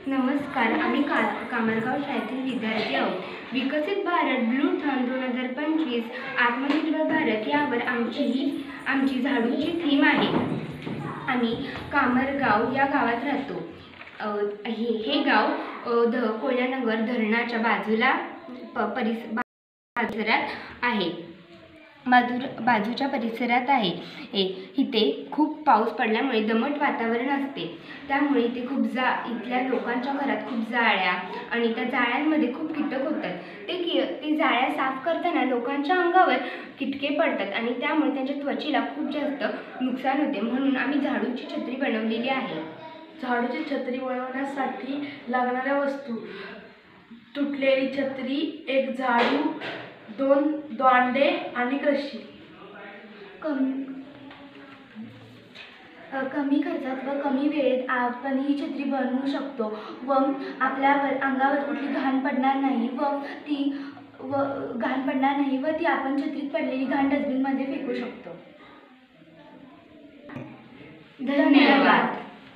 नमस्कार, आम्ही कामरगाव शाळेतील विद्यार्थी आहोत. विकसित भारत ब्लूथॉन 2025 आत्मनिर्भर भारत यावर आमची झाडूची थीम आहे. आम्ही कामरगाव या गावात राहतो. हे गाव कोयनानगर धरणाच्या बाजूला परिसरात आहे. बाजूच्या परिसरात आहे. इथे खूप पाऊस पडल्यामुळे दमट वातावरण असते. त्यामुळे इथे इथल्या लोकांच्या घरात खूप जाळ्या आणि त्या जाळ्यांमध्ये खूप कीटक होतात. ते जाळ्या साफ करताना लोकांच्या अंगावर कीटके पडतात आणि त्यामुळे त्यांच्या त्वचेला खूप जास्त नुकसान होते. म्हणून आम्ही झाडूची छत्री बनवलेली आहे. झाडूची छत्री बनवण्यासाठी लागणाऱ्या वस्तू: तुटलेली छत्री, एक झाडू, 2 दांडे आणि रशी. कमी खर्चात व कमी वेळेत आपण ही छत्री बनवू शकतो व आपल्या अंगावर कुठली घाण पडणार नाही व ती आपण छत्रीत पडलेली घाण डस्टबिनमध्ये फेकू शकतो. धन्यवाद.